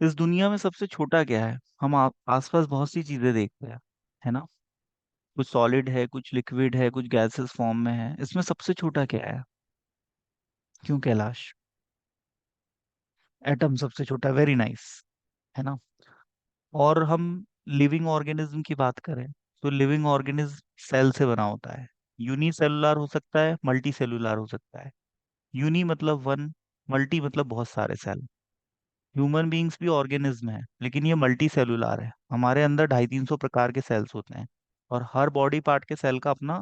इस दुनिया में सबसे छोटा क्या है? हम आसपास बहुत सी चीजें देखते हैं, है ना? कुछ सॉलिड है, कुछ लिक्विड है, कुछ गैसेस फॉर्म में है। इसमें सबसे छोटा क्या है? क्यों कैलाश? एटम सबसे छोटा, वेरी नाइस, है ना? और हम लिविंग ऑर्गेनिज्म की बात करें तो लिविंग ऑर्गेनिज्म सेल से बना होता है। यूनिसेलुलर हो सकता है, मल्टी सेलुलर हो सकता है। यूनी मतलब वन, मल्टी मतलब बहुत सारे सेल। ह्यूमन बीइंग्स भी ऑर्गेनिज्म है, लेकिन ये मल्टी सेलुलर है। हमारे अंदर 250-300 प्रकार के सेल्स होते हैं, और हर बॉडी पार्ट के सेल का अपना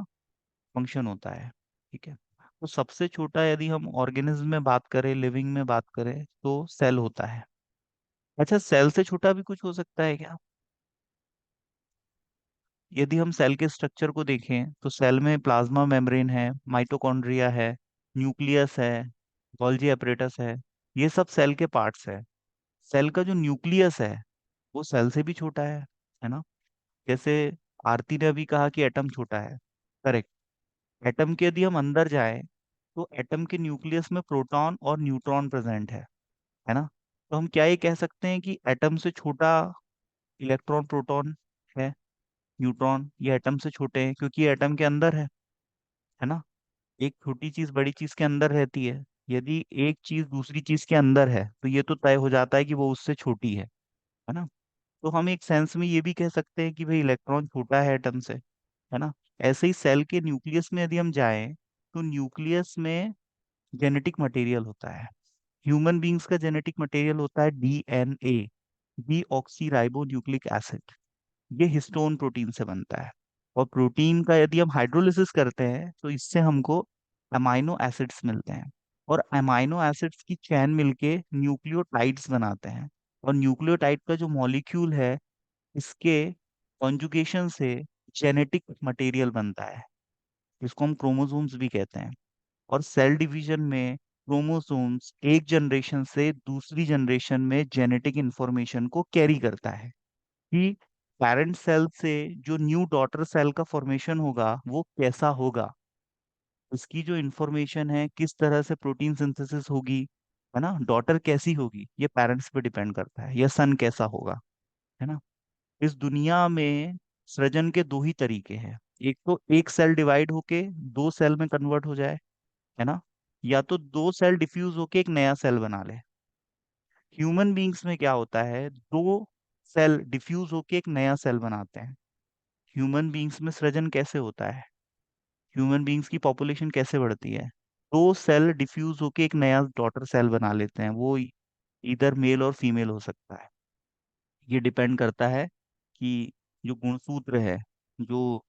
फंक्शन होता है। ठीक है। तो सबसे छोटा यदि हम ऑर्गेनिज्म में बात करें, लिविंग में बात करें, तो सेल होता है। अच्छा, सेल से छोटा भी कुछ हो सकता है क्या? यदि हम सेल के स्ट्रक्चर को देखें तो सेल में प्लाज्मा मेम्ब्रेन है, माइटोकॉन्ड्रिया है, न्यूक्लियस है, गोल्जी एपरेटस है। ये सब सेल के पार्ट्स है। सेल का जो न्यूक्लियस है वो सेल से भी छोटा है ना? जैसे आरती ने अभी कहा कि एटम छोटा है, करेक्ट। एटम के यदि हम अंदर जाएं तो एटम के न्यूक्लियस में प्रोटॉन और न्यूट्रॉन प्रेजेंट है ना? तो हम क्या ये कह सकते हैं कि एटम से छोटा इलेक्ट्रॉन प्रोटॉन है, न्यूट्रॉन ये एटम से छोटे हैं क्योंकि ये एटम के अंदर है ना? एक छोटी चीज बड़ी चीज के अंदर रहती है। यदि एक चीज दूसरी चीज के अंदर है तो ये तो तय हो जाता है कि वो उससे छोटी है ना? तो हम एक सेंस में ये भी कह सकते हैं कि भाई इलेक्ट्रॉन छोटा है एटम से, है ना? ऐसे ही सेल के न्यूक्लियस में यदि हम जाएं तो न्यूक्लियस में जेनेटिक मटेरियल होता है। ह्यूमन बींग्स का जेनेटिक मटेरियल होता है DNA, D oxy ribo nucleic acid. ये हिस्टोन प्रोटीन से बनता है। और प्रोटीन का यदि हम हाइड्रोलिसिस करते हैं तो इससे हमको अमाइनो एसिड्स मिलते हैं। और अमाइनो एसिड्स की चैन मिलके न्यूक्लियोटाइड्स बनाते हैं। और न्यूक्लियोटाइड का जो मॉलिक्यूल है, इसके कॉन्जुगेशन से जेनेटिक मटेरियल बनता है, जिसको हम क्रोमोसोम्स भी कहते हैं। और सेल डिवीजन में क्रोमोसोम्स एक जनरेशन से दूसरी जनरेशन में जेनेटिक इंफॉर्मेशन को कैरी करता है कि पेरेंट सेल से जो न्यू डॉटर सेल का फॉर्मेशन होगा वो कैसा होगा। उसकी जो इंफॉर्मेशन है, किस तरह से प्रोटीन सिंथेसिस होगी, है ना, डॉटर कैसी होगी, ये पेरेंट्स पे डिपेंड करता है, या सन कैसा होगा, है ना? इस दुनिया में सृजन के दो ही तरीके हैं। एक तो एक सेल डिवाइड होके दो सेल में कन्वर्ट हो जाए, है ना? या तो दो सेल डिफ्यूज होके एक नया सेल बना ले। ह्यूमन बींग्स में क्या होता है, दो सेल डिफ्यूज होके एक नया सेल बनाते हैं। ह्यूमन बींग्स में सृजन कैसे होता है? ह्यूमन बींग्स की पॉपुलेशन कैसे बढ़ती है? दो सेल डिफ्यूज होके एक नया डॉटर सेल बना लेते हैं। वो इधर मेल और फीमेल हो सकता है। ये डिपेंड करता है कि जो गुणसूत्र है, जो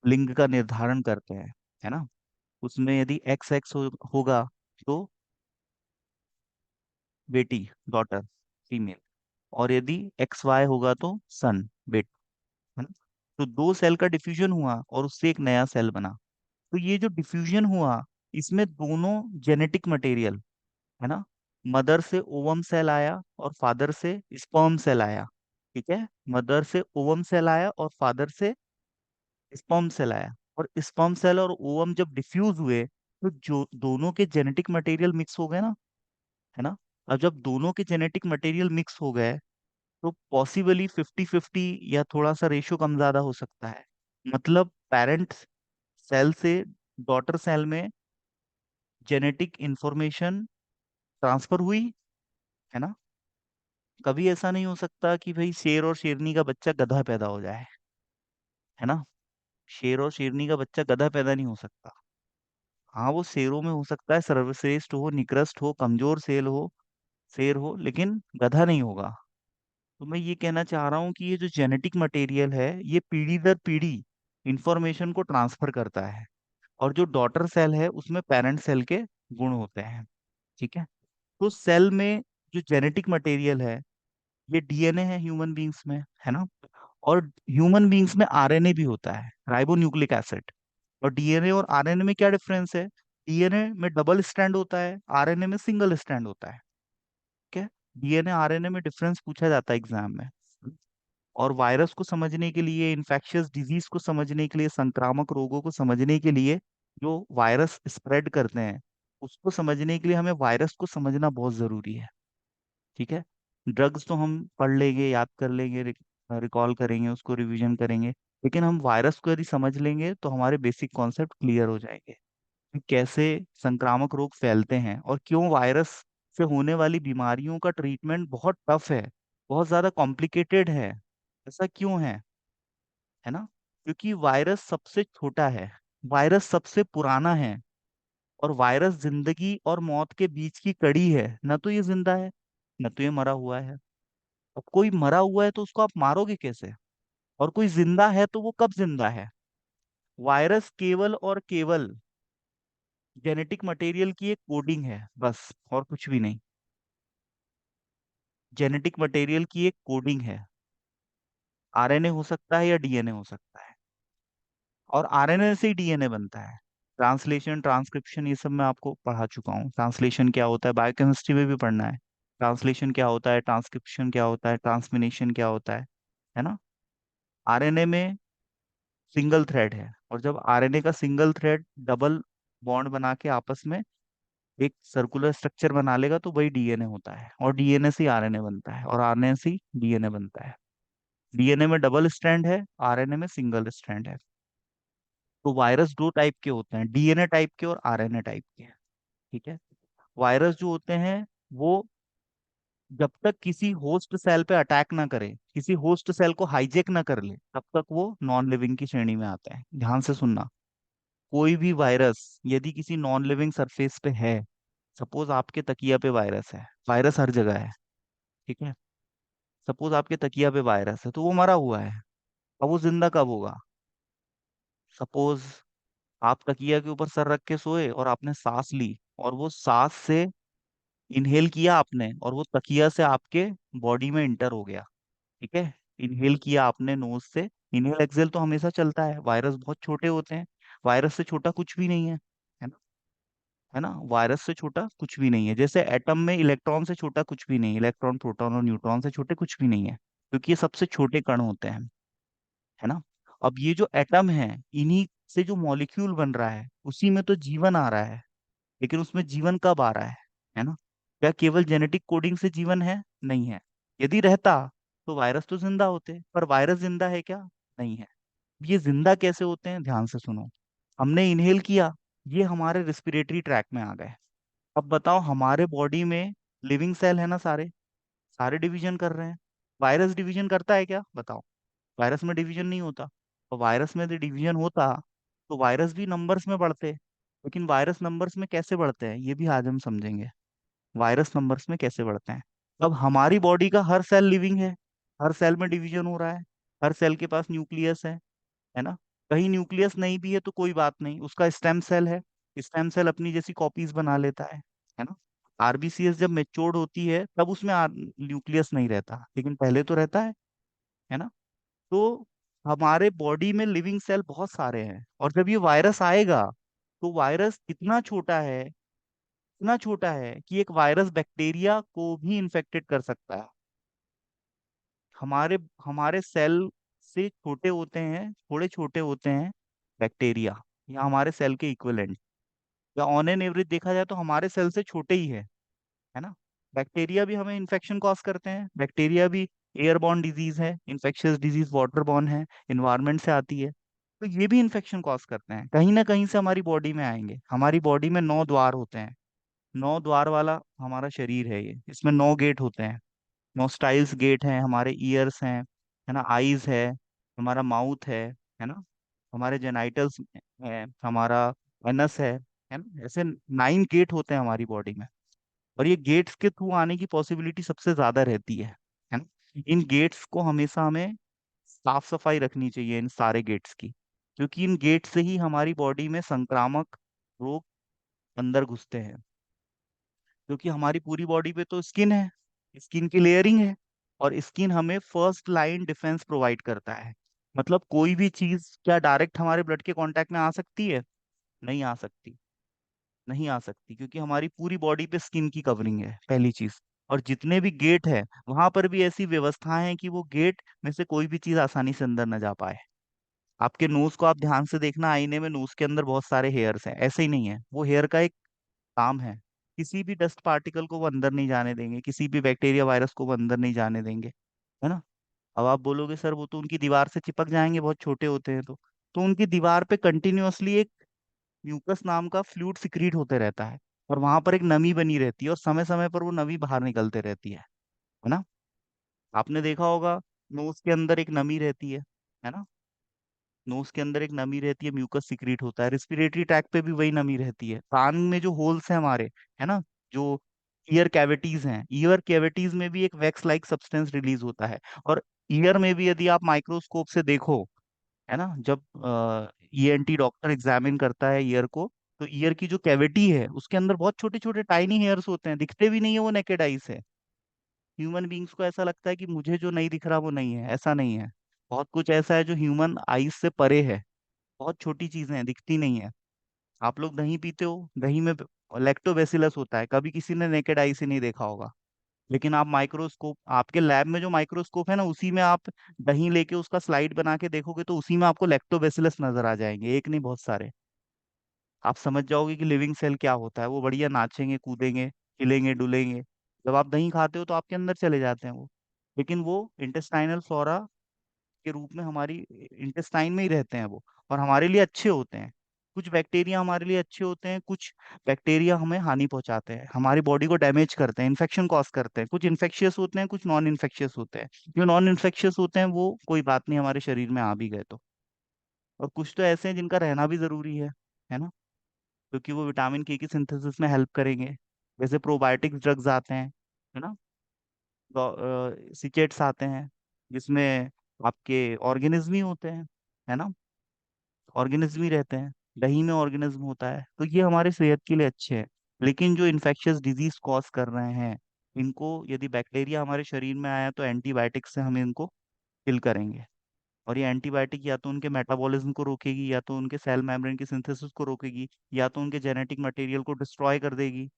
लिंग का निर्धारण करते हैं, है ना, उसमें यदि एक्स एक्स होगा तो बेटी, डॉटर, फीमेल। और यदि एक्स वाई होगा तो सन, बेटा, है ना? तो दो सेल का डिफ्यूजन हुआ और उससे एक नया सेल बना। तो ये जो डिफ्यूजन हुआ, इसमें दोनों जेनेटिक मटेरियल, है ना, मदर से ओवम सेल आया और फादर से स्पर्म सेल आया। ठीक है, मदर से ओवम सेल आया और फादर से स्पर्म सेल आया। और स्पर्म सेल और ओवम जब डिफ्यूज हुए तो जो दोनों के जेनेटिक मटेरियल मिक्स हो गए ना, है ना? अब जब दोनों के जेनेटिक मटेरियल मिक्स हो गए तो पॉसिबली 50-50 या थोड़ा सा रेशियो कम ज्यादा हो सकता है। मतलब पेरेंट सेल से डॉटर सेल में जेनेटिक इंफॉर्मेशन ट्रांसफर हुई, है ना? कभी ऐसा नहीं हो सकता कि भाई शेर और शेरनी का बच्चा गधा पैदा हो जाए, है ना? शेर और शेरनी का बच्चा गधा पैदा नहीं हो सकता। हाँ, वो शेरों में हो सकता है, सर्वश्रेष्ठ हो, निकृष्ट हो, कमजोर सेल हो, शेर हो, लेकिन गधा नहीं होगा। तो मैं ये कहना चाह रहा हूँ कि ये जो जेनेटिक मटेरियल है, ये पीढ़ी दर पीढ़ी इंफॉर्मेशन को ट्रांसफर करता है। और जो डॉटर सेल है उसमें पेरेंट सेल के गुण होते हैं। ठीक है। तो सेल में जो जेनेटिक मटेरियल है, ये डीएनए है ह्यूमन बींग्स में, है ना? और ह्यूमन बींग्स में आरएनए भी होता है, राइबो न्यूक्लिक एसिड। और डीएनए और आरएनए में क्या डिफरेंस है? डीएनए में डबल स्ट्रैंड होता है, आरएनए में सिंगल स्ट्रैंड होता है। ठीक है। डीएनए आरएनए में डिफरेंस पूछा जाता है एग्जाम में। और वायरस को समझने के लिए, इन्फेक्शियस डिजीज को समझने के लिए, संक्रामक रोगों को समझने के लिए, जो वायरस स्प्रेड करते हैं, उसको समझने के लिए हमें वायरस को समझना बहुत जरूरी है। ठीक है। ड्रग्स तो हम पढ़ लेंगे, याद कर लेंगे, रिकॉल करेंगे, उसको रिवीजन करेंगे, लेकिन हम वायरस को यदि समझ लेंगे तो हमारे बेसिक कॉन्सेप्ट क्लियर हो जाएंगे कि कैसे संक्रामक रोग फैलते हैं और क्यों वायरस से होने वाली बीमारियों का ट्रीटमेंट बहुत टफ है, बहुत ज्यादा कॉम्प्लिकेटेड है। ऐसा क्यों है ना? क्योंकि वायरस सबसे छोटा है, वायरस सबसे पुराना है, और वायरस जिंदगी और मौत के बीच की कड़ी है। न तो ये जिंदा है, न तो ये मरा हुआ है। अब कोई मरा हुआ है तो उसको आप मारोगे कैसे? और कोई जिंदा है तो वो कब जिंदा है? वायरस केवल और केवल जेनेटिक मटेरियल की एक कोडिंग है, बस, और कुछ भी नहीं। जेनेटिक मटेरियल की एक कोडिंग है। आरएनए हो सकता है या डीएनए हो सकता है, और आरएनए से ही डीएनए बनता है। ट्रांसलेशन, ट्रांसक्रिप्शन, ये सब मैं आपको पढ़ा चुका हूँ। ट्रांसलेशन क्या होता है, बायोकेमिस्ट्री में भी पढ़ना है। ट्रांसलेशन क्या होता है, ट्रांसक्रिप्शन क्या होता है, ट्रांसमिनेशन क्या होता है ना? आरएनए में सिंगल थ्रेड है, और जब आरएनए का सिंगल थ्रेड डबल बॉन्ड बना के आपस में एक सर्कुलर स्ट्रक्चर बना लेगा तो वही डीएनए होता है, और डीएनए से आरएनए बनता है, और आरएनए से डीएनए बनता है। डीएनए में डबल स्ट्रैंड है, आरएनए में सिंगल स्ट्रैंड है। तो वायरस दो टाइप के होते हैं, डीएनए टाइप के और आरएनए टाइप के। ठीक है? वायरस जो होते हैं वो जब तक किसी होस्ट सेल पे अटैक ना करे, किसी होस्ट सेल को हाईजेक ना कर ले, तब तक वो नॉन लिविंग की श्रेणी में आता है। ध्यान से सुनना, कोई भी वायरस यदि किसी नॉन लिविंग सरफेस पे है, सपोज आपके तकिया पे वायरस है, वायरस हर जगह है, ठीक है? सपोज आपके तकिया पे वायरस है तो वो मरा हुआ है। अब वो जिंदा कब होगा? सपोज आप तकिया के ऊपर सर रख के सोए और आपने सांस ली, और वो सांस से इनहेल किया आपने, और वो तकिया से आपके बॉडी में इंटर हो गया। ठीक है? इनहेल किया आपने नोज से। इनहेल एक्सेल तो हमेशा चलता है, वायरस बहुत छोटे होते हैं। वायरस से छोटा कुछ भी नहीं है ना? है ना? वायरस से छोटा कुछ भी नहीं है। जैसे एटम में इलेक्ट्रॉन से छोटा कुछ भी नहीं, इलेक्ट्रॉन, प्रोटॉन और न्यूट्रॉन से छोटे कुछ भी नहीं है, क्योंकि ये सबसे छोटे कण होते हैं। है ना? अब ये जो एटम है, इन्हीं से जो मॉलिक्यूल बन रहा है, उसी में तो जीवन आ रहा है। लेकिन उसमें जीवन कब आ रहा है ना? क्या केवल जेनेटिक कोडिंग से जीवन है? नहीं है। यदि रहता तो वायरस तो जिंदा होते, पर वायरस जिंदा है क्या? नहीं है। ये जिंदा कैसे होते हैं, ध्यान से सुनो। हमने इनहेल किया, ये हमारे रिस्पिरेटरी ट्रैक में आ गए। अब बताओ, हमारे बॉडी में लिविंग सेल है ना सारे, सारे डिवीजन कर रहे हैं। वायरस डिवीजन करता है क्या, बताओ? वायरस में डिवीजन नहीं होता। और वायरस में यदि डिवीजन होता तो वायरस भी नंबर्स में बढ़ते। लेकिन वायरस नंबर्स में कैसे बढ़ते हैं, ये भी आज हम समझेंगे। वायरस नंबर्स में कैसे बढ़ते हैं? अब हमारी बॉडी का हर सेल लिविंग है, हर सेल में डिवीजन हो रहा है, हर सेल के पास न्यूक्लियस है ना? कहीं न्यूक्लियस नहीं भी है तो कोई बात नहीं, उसका स्टेम सेल है, स्टेम सेल अपनी जैसी कॉपीज बना लेता है ना? आरबीसीएस जब मेच्योर्ड होती है तब उसमें न्यूक्लियस नहीं रहता, लेकिन पहले तो रहता है ना? तो हमारे बॉडी में लिविंग सेल बहुत सारे हैं, और जब ये वायरस आएगा तो वायरस इतना छोटा है, इतना छोटा है कि एक वायरस बैक्टीरिया को भी इन्फेक्टेड कर सकता है। हमारे हमारे सेल से छोटे होते हैं, थोड़े छोटे होते हैं बैक्टीरिया, या हमारे सेल के इक्विवेलेंट, या ऑन एन एवरेज देखा जाए तो हमारे सेल से छोटे ही है ना? बैक्टीरिया भी हमें इन्फेक्शन कॉज करते हैं, बैक्टीरिया भी एयरबॉर्न डिजीज है, इन्फेक्शियस डिजीज वाटरबॉर्न है, इन्वायरमेंट से आती है। तो ये भी इन्फेक्शन कॉज करते हैं, कहीं ना कहीं से हमारी बॉडी में आएंगे। हमारी बॉडी में 9 द्वार होते हैं, 9 द्वार वाला हमारा शरीर है ये, इसमें 9 गेट होते हैं। नोस्टाइल्स गेट हैं, हमारे ईयर्स हैं, है ना? आईज है, हमारा माउथ है ना? हमारे जेनाइटल्स है, हमारा एनस है ना? ऐसे 9 गेट होते हैं हमारी बॉडी में, और ये गेट्स के थ्रू आने की पॉसिबिलिटी सबसे ज्यादा रहती है ना? इन गेट्स को हमेशा हमें साफ सफाई रखनी चाहिए, इन सारे गेट्स की, क्योंकि इन गेट से ही हमारी बॉडी में संक्रामक रोग अंदर घुसते हैं। क्योंकि हमारी पूरी बॉडी पे तो स्किन है, स्किन की लेयरिंग है, और स्किन हमें फर्स्ट लाइन डिफेंस प्रोवाइड करता है। मतलब कोई भी चीज क्या डायरेक्ट हमारे ब्लड के कांटेक्ट में आ सकती है? नहीं आ सकती, नहीं आ सकती, क्योंकि हमारी पूरी बॉडी पे स्किन की कवरिंग है, पहली चीज। और जितने भी गेट है, वहां पर भी ऐसी व्यवस्था है कि वो गेट में से कोई भी चीज आसानी से अंदर न जा पाए। आपके नोज को आप ध्यान से देखना, आईने में नोज के अंदर बहुत सारे हेयर्स हैं, ऐसे ही नहीं है, वो हेयर का एक काम है। किसी भी डस्ट पार्टिकल को वो अंदर नहीं जाने देंगे, किसी भी बैक्टीरिया वायरस को वो अंदर नहीं जाने देंगे, है ना। अब आप बोलोगे सर वो तो उनकी दीवार से चिपक जाएंगे, बहुत छोटे होते हैं तो उनकी दीवार पे कंटिन्यूअसली एक म्यूकस नाम का फ्लूइड सिक्रीट होते रहता है, और वहां पर एक नमी बनी रहती है, और समय समय पर वो नमी बाहर निकलते रहती है ना। आपने देखा होगा नोज के अंदर एक नमी रहती है ना। नोज के अंदर एक नमी रहती है, म्यूकस सिक्रीट होता है। रिस्पिरेटरी ट्रैक पे भी वही नमी रहती है। कान में जो होल्स हैं हमारे, है ना, जो ईयर कैविटीज हैं, ईयर कैविटीज में भी एक वैक्स लाइक सब्सटेंस रिलीज होता है। और ईयर में भी यदि आप माइक्रोस्कोप से देखो, है ना, जब ईएनटी डॉक्टर एग्जामिन करता है ईयर को, तो ईयर की जो कैविटी है उसके अंदर बहुत छोटे छोटे टाइनी हेयर्स होते हैं, दिखते भी नहीं है वो नेकेड आई से। ह्यूमन बींग्स को ऐसा लगता है कि मुझे जो नहीं दिख रहा वो नहीं है, ऐसा नहीं है। बहुत कुछ ऐसा है जो ह्यूमन आईज से परे है, बहुत छोटी चीजें हैं, दिखती नहीं है। आप लोग दही पीते हो, दही में लैक्टोबैसिलस होता है, कभी किसी ने नेकेड आई से नहीं देखा होगा। लेकिन आप माइक्रोस्कोप, आपके लैब में जो माइक्रोस्कोप है ना, उसी में आप दही लेके उसका स्लाइड बना के देखोगे तो उसी में आपको लैक्टोबैसिलस नजर आ जाएंगे, एक नहीं बहुत सारे। आप समझ जाओगे कि लिविंग सेल क्या होता है। वो बढ़िया नाचेंगे, कूदेंगे, हिलेंगे डुलेंगे। जब आप दही खाते हो तो आपके अंदर चले जाते हैं वो। लेकिन वो इंटेस्टाइनल फ्लोरा के रूप में हमारी इंटेस्टाइन में ही रहते हैं वो, और हमारे लिए अच्छे होते हैं। कुछ बैक्टीरिया हमारे लिए अच्छे होते हैं, कुछ बैक्टीरिया हमें हानि पहुंचाते हैं, हमारी बॉडी को डैमेज करते हैं, इन्फेक्शन कॉज करते हैं। कुछ इन्फेक्शियस होते हैं, कुछ नॉन इन्फेक्शियस होते हैं। जो नॉन इन्फेक्शियस होते हैं वो कोई बात नहीं, हमारे शरीर में आ भी गए तो। और कुछ तो ऐसे हैं जिनका रहना भी जरूरी है ना, क्योंकि वो विटामिन के की सिंथेसिस में हेल्प करेंगे। जैसे प्रोबायोटिक्स ड्रग्स आते हैं, है ना, सिचेट्स आते हैं, जिसमें आपके ऑर्गेनिज्म ही होते हैं, है ना, ऑर्गेनिज्म ही रहते हैं। दही में ऑर्गेनिज्म होता है, तो ये हमारे सेहत के लिए अच्छे हैं। लेकिन जो इन्फेक्शियस डिजीज कॉज कर रहे हैं, इनको यदि बैक्टीरिया हमारे शरीर में आया तो एंटीबायोटिक से हम इनको किल करेंगे। और ये एंटीबायोटिक या तो उनके मेटाबॉलिज्म को रोकेगी, या तो उनके सेल मेम्ब्रेन की सिंथेसिस को रोकेगी, या तो उनके जेनेटिक मटेरियल को डिस्ट्रॉय कर देगी,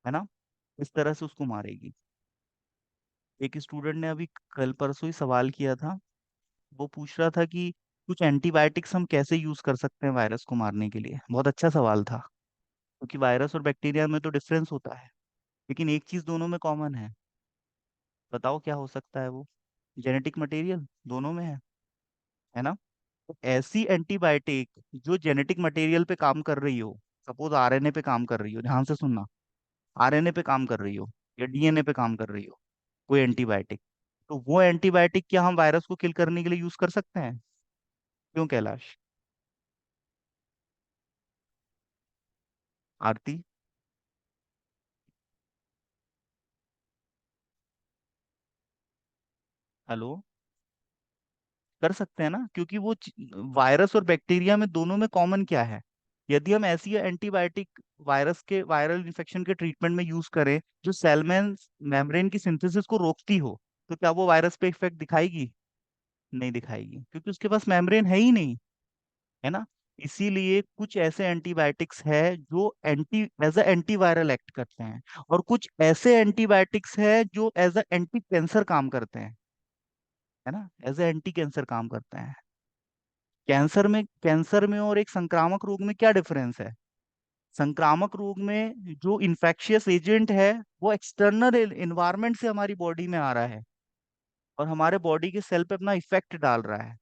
है ना, इस तरह से उसको मारेगी। एक स्टूडेंट ने अभी कल परसों ही सवाल किया था, वो पूछ रहा था कि कुछ एंटीबायोटिक्स हम कैसे यूज कर सकते हैं वायरस को मारने के लिए। बहुत अच्छा सवाल था, क्योंकि वायरस और बैक्टीरिया में तो डिफरेंस होता है, लेकिन एक चीज दोनों में कॉमन है। बताओ क्या हो सकता है वो? जेनेटिक मटेरियल दोनों में है ना। तो ऐसी एंटीबायोटिक जो जेनेटिक मटेरियल पे काम कर रही हो, सपोज आरएनए पे काम कर रही हो, ध्यान से सुनना, आरएनए पे काम कर रही हो या डीएनए पे काम कर रही हो, कोई एंटीबायोटिक, तो वो एंटीबायोटिक क्या हम वायरस को किल करने के लिए यूज कर सकते हैं? क्यों कैलाश? आरती? हेलो? कर सकते हैं ना, क्योंकि वो वायरस और बैक्टीरिया में दोनों में कॉमन क्या है? यदि हम ऐसी एंटीबायोटिक वायरस के वायरल इन्फेक्शन के ट्रीटमेंट में यूज करें जो सेल मेम्ब्रेन की सिंथेसिस को रोकती हो, तो क्या वो वायरस पे इफेक्ट दिखाएगी? नहीं दिखाएगी, क्योंकि उसके पास मेम्ब्रेन है ही नहीं, है ना। इसीलिए कुछ ऐसे एंटीबायोटिक्स है जो एज अ एंटीवायरल एक्ट करते हैं, और कुछ ऐसे एंटीबायोटिक्स है जो एज अ एंटी कैंसर काम करते हैं, है ना, एज अ एंटी कैंसर काम करते हैं। कैंसर में और एक संक्रामक रोग में क्या डिफरेंस है? संक्रामक रोग में जो इन्फेक्शियस एजेंट है वो एक्सटर्नल इन्वायरमेंट से हमारी बॉडी में आ रहा है, और हमारे बॉडी के सेल पे अपना इफेक्ट डाल रहा है।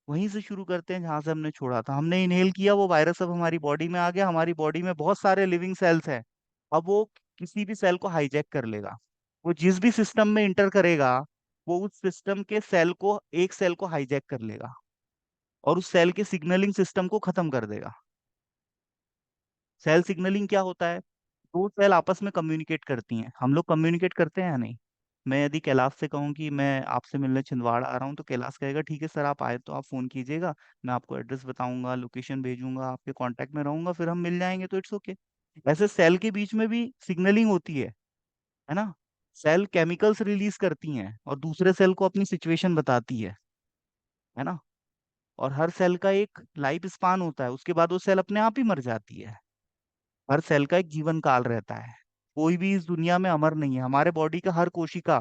वहीं से शुरू करते हैं जहां से हमने छोड़ा था। हमने इनहेल किया, वो वायरस अब हमारी बॉडी में आ गया, हमारी बॉडी में बहुत सारे लिविंग सेल्स हैं। अब वो किसी भी सेल को हाईजैक कर लेगा। वो जिस भी सिस्टम में इंटर करेगा, वो उस सिस्टम के सेल को, एक सेल को हाईजैक कर लेगा, और उस सेल के सिग्नलिंग सिस्टम को खत्म कर देगा। सेल सिग्नलिंग क्या होता है? दो सेल आपस में कम्युनिकेट करती हैं। हम लोग कम्युनिकेट करते हैं या नहीं? मैं यदि कैलाश से कहूँ कि मैं आपसे मिलने छिंदवाड़ा आ रहा हूँ, तो कैलाश कहेगा ठीक है सर, आप आए तो आप फोन कीजिएगा, मैं आपको एड्रेस बताऊंगा, लोकेशन भेजूंगा, आपके कांटेक्ट में रहूंगा, फिर हम मिल जाएंगे, तो इट्स ओके। ऐसे सेल के बीच में भी सिग्नलिंग होती है ना। सेल केमिकल्स रिलीज करती हैं और दूसरे सेल को अपनी सिचुएशन बताती है ना। और हर सेल का एक लाइफ स्पान होता है, उसके बाद वो सेल अपने आप ही मर जाती है। हर सेल का एक जीवन काल रहता है। कोई भी इस दुनिया में अमर नहीं है। हमारे बॉडी का हर कोशिका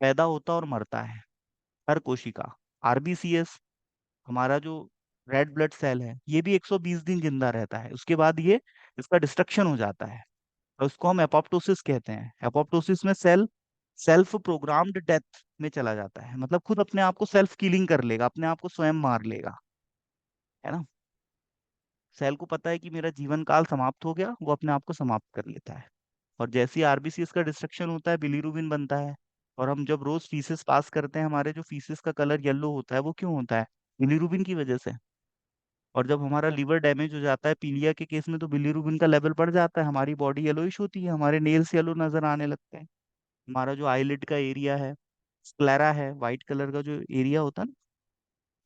पैदा होता और मरता है, हर कोशिका। आरबीसीएस, हमारा जो रेड ब्लड सेल है, ये भी 120 दिन जिंदा रहता है, उसके बाद ये इसका डिस्ट्रक्शन हो जाता है। और उसको हम एपोप्टोसिस कहते हैं। एपोप्टोसिस में सेल सेल्फ प्रोग्राम्ड डेथ में चला जाता है, मतलब खुद अपने आप को सेल्फ किलिंग कर लेगा, अपने आप को स्वयं मार लेगा, है ना। सेल को पता है कि मेरा जीवन काल समाप्त हो गया, वो अपने आप को समाप्त कर लेता है। और जैसे ही आरबीसीएस का डिस्ट्रक्शन होता है, बिलीरुबिन बनता है। और हम जब रोज फीसेस पास करते हैं, हमारे जो फीसेस का कलर येलो होता है, वो क्यों होता है? बिलीरुबिन की वजह से। और जब हमारा लीवर डैमेज हो जाता है पीलिया के केस में, तो बिलीरुबिन का लेवल बढ़ जाता है, हमारी बॉडी येलोइश होती है, हमारे नेल्स येलो नजर आने लगते हैं। हमारा जो आईलिड का एरिया है, स्क्लेरा है, व्हाइट कलर का जो एरिया होता है ना,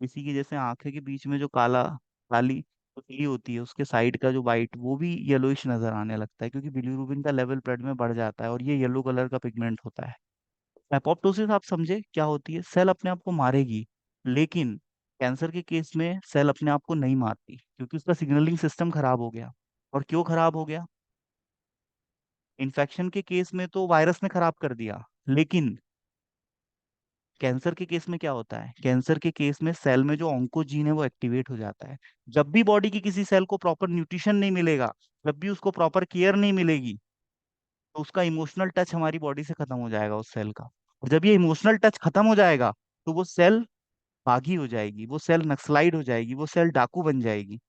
इसी की जैसे आंखें के बीच में जो काला काली पुतली होती है, उसके साइड का जो वाइट, वो भी येलोइश नजर आने लगता है, क्योंकि बिलीरुबिन का लेवल ब्लड में बढ़ जाता है और ये येलो कलर का पिगमेंट होता है। एपोप्टोसिस आप समझे क्या होती है? सेल अपने आप को मारेगी, लेकिन कैंसर के केस में सेल अपने आप को नहीं मारती, क्योंकि उसका सिग्नलिंग सिस्टम खराब हो गया। और क्यों खराब हो गया? इन्फेक्शन के केस में तो वायरस ने खराब कर दिया, लेकिन कैंसर के केस में क्या होता है? कैंसर के केस में सेल में जो ऑन्कोजीन है वो एक्टिवेट हो जाता है। जब भी बॉडी की किसी सेल को प्रॉपर न्यूट्रिशन नहीं मिलेगा, जब भी उसको प्रॉपर केयर नहीं मिलेगी, तो उसका इमोशनल टच हमारी बॉडी से खत्म हो जाएगा उस सेल का। और जब ये इमोशनल टच खत्म हो जाएगा, तो वो सेल बागी हो जाएगी, वो सेल नक्सलाइड हो जाएगी, वो सेल डाकू बन जाएगी।